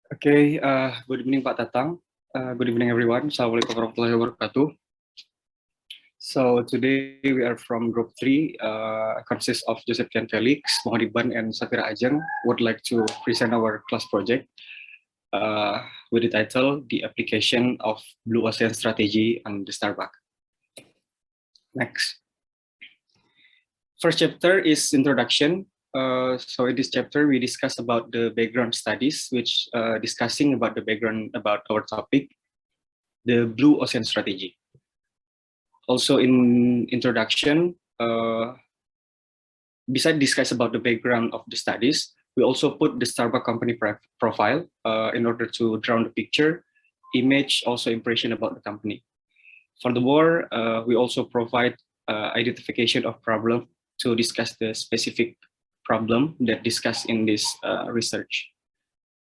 Okay, good evening Pak Tatang. Good evening everyone. Assalamualaikum warahmatullahi wabarakatuh. So today we are from group 3, consists of Joseph Kian Felix, Wahidin, and Safira Ajeng. Would like to present our class project with the title "The Application of Blue Ocean Strategy on the Starbucks." Next. First chapter is introduction. So in this chapter, we discuss about the background studies, which discussing about the background about our topic, the Blue Ocean Strategy. Also in introduction, besides discuss about the background of the studies, we also put the Starbucks company profile in order to draw the picture, image, also impression about the company. Furthermore, we also provide identification of problem to discuss the specific problem that discussed in this research.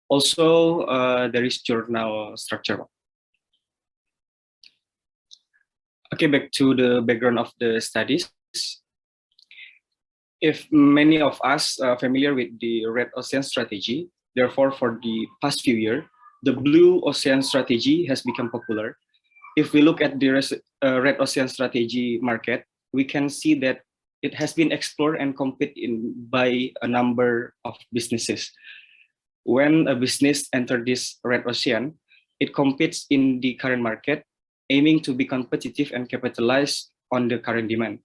Also, there is journal structure. Okay, back to the background of the studies. If many of us are familiar with the Red Ocean strategy, therefore for the past few years, the Blue Ocean strategy has become popular. If we look at the Red Ocean strategy market, we can see that it has been explored and competed by a number of businesses. When a business enters this Red Ocean, it competes in the current market, aiming to be competitive and capitalize on the current demand.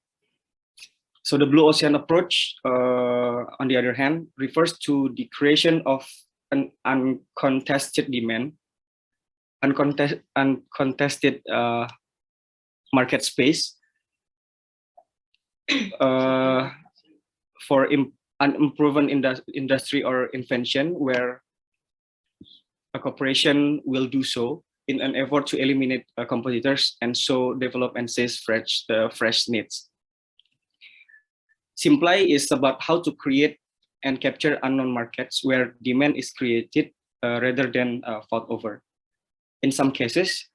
So the Blue Ocean approach, on the other hand, refers to the creation of an uncontested demand, uncontested market space for an unproven industry or invention, where a corporation will do so in an effort to eliminate competitors and so develop and seize fresh needs. Simply is about how to create and capture unknown markets where demand is created rather than fought over. In some cases,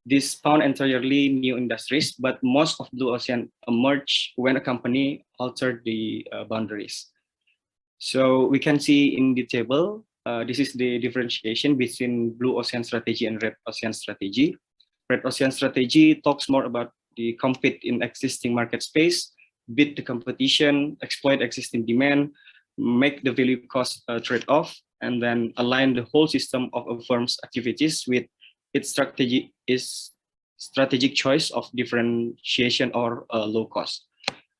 this found entirely new industries, but most of Blue Ocean emerged when a company altered the boundaries. So we can see in the table, this is the differentiation between Blue Ocean strategy and Red Ocean strategy. Red Ocean strategy talks more about the compete in existing market space, beat the competition, exploit existing demand, make the value cost trade-off, and then align the whole system of a firm's activities with its strategic choice of differentiation or low cost.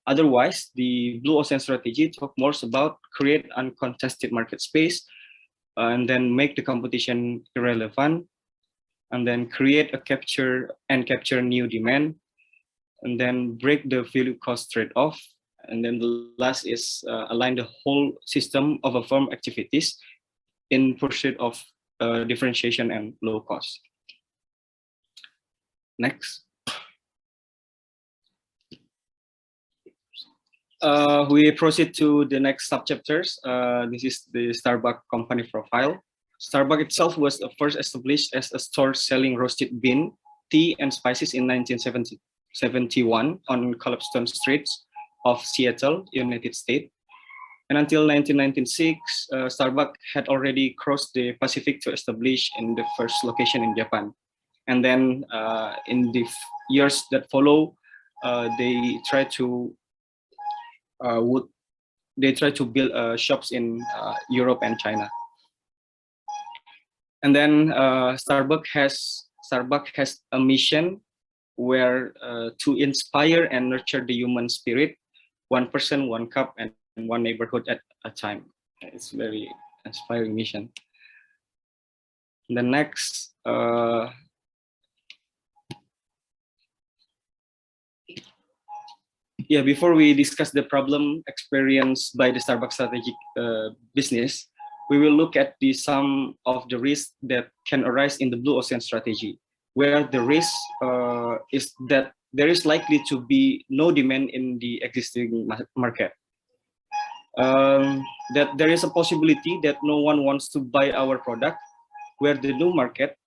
Otherwise, the Blue Ocean strategy talk more about create uncontested market space, and then make the competition irrelevant, and then create a capture new demand, and then break the value cost trade-off, and then the last is align the whole system of a firm activities in pursuit of differentiation and low cost. Next. We proceed to the next subchapters. This is the Starbucks company profile. Starbucks itself was first established as a store selling roasted bean, tea, and spices in 1971 on Collapstone Streets of Seattle, United States. And until 1996, Starbucks had already crossed the Pacific to establish in the first location in Japan. And then in the years that follow, they try to build shops in Europe and China. And then Starbucks has a mission where to inspire and nurture the human spirit, one person, one cup, and one neighborhood at a time. It's very inspiring mission. The next, before we discuss the problem experienced by the Starbucks strategic business, we will look at the sum of the risks that can arise in the Blue Ocean strategy, where the risk is that there is likely to be no demand in the existing market. That there is a possibility that no one wants to buy our product, where the new market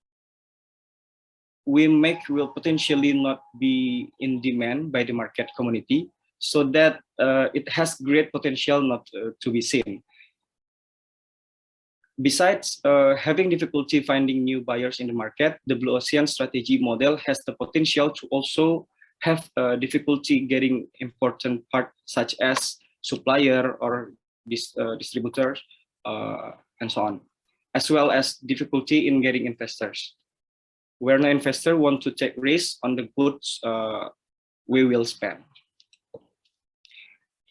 we make will potentially not be in demand by the market community, so that it has great potential not to be seen. Besides having difficulty finding new buyers in the market, the Blue Ocean strategy model has the potential to also have difficulty getting important parts such as supplier or distributors and so on, as well as difficulty in getting investors. Where no investor want to take risks on the goods we will spend.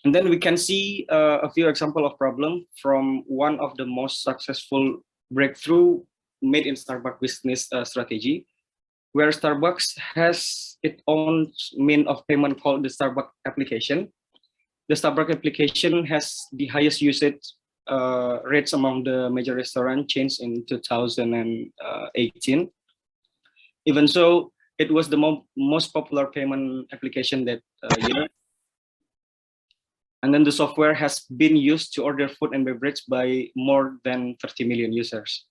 And then we can see a few examples of problem from one of the most successful breakthrough made in Starbucks business strategy, where Starbucks has its own mean of payment called the Starbucks application. The Starbucks application has the highest usage rates among the major restaurant chains in 2018. Even so, it was the most popular payment application that year. And then the software has been used to order food and beverage by more than 30 million users.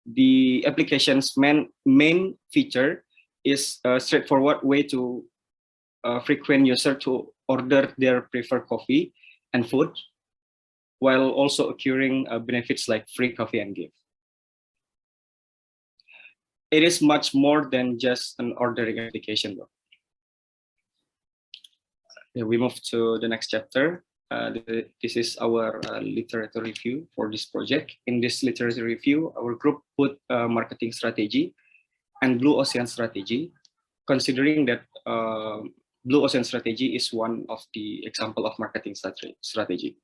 The application's main feature is a straightforward way to frequent user to order their preferred coffee and food, while also accruing benefits like free coffee and gift. It is much more than just an ordering application, though. We move to the next chapter. This is our literature review for this project. In this literature review, our group put marketing strategy and Blue Ocean strategy, considering that Blue Ocean strategy is one of the example of marketing strategy.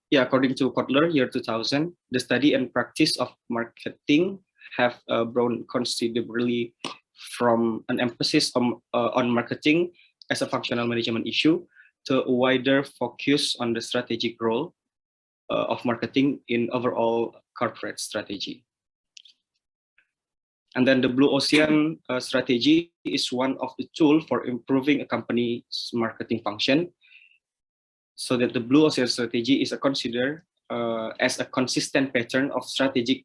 Yeah, according to Kotler, year 2000, the study and practice of marketing have grown considerably from an emphasis on marketing as a functional management issue to a wider focus on the strategic role of marketing in overall corporate strategy. And then the Blue Ocean strategy is one of the tools for improving a company's marketing function, so that the Blue Ocean strategy is considered as a consistent pattern of strategic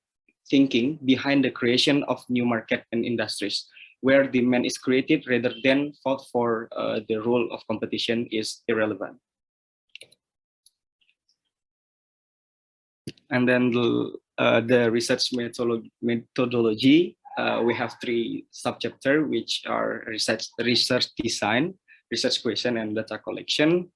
thinking behind the creation of new market and industries, where demand is created rather than fought for. The role of competition is irrelevant. And then the research methodology, we have 3 subchapters, which are research design, research question, and data collection.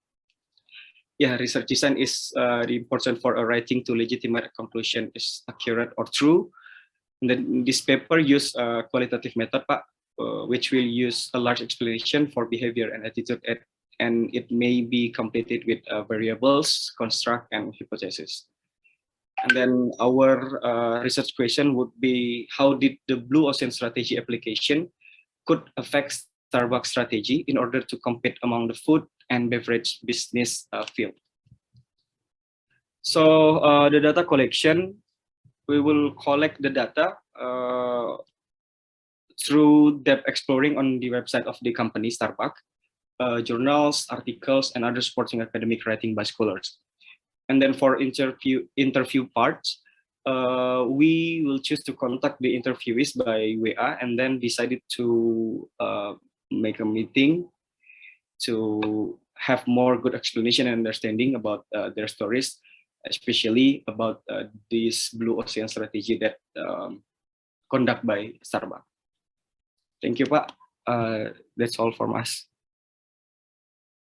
Yeah, research design is important for a writing to legitimate conclusion is accurate or true. And then this paper use a qualitative method, Pak, which will use a large explanation for behavior and attitude, and it may be completed with variables, construct, and hypothesis. And then our research question would be, how did the Blue Ocean strategy application could affect Starbucks strategy in order to compete among the food and beverage business field? So the data collection, we will collect the data through depth exploring on the website of the company Starbucks, journals, articles, and other supporting academic writing by scholars. And then for interview parts, we will choose to contact the interviewees by WA, and then decided to make a meeting to have more good explanation and understanding about their stories, especially about this Blue Ocean strategy that conducted by Starbucks. Thank you, Pak. That's all from us.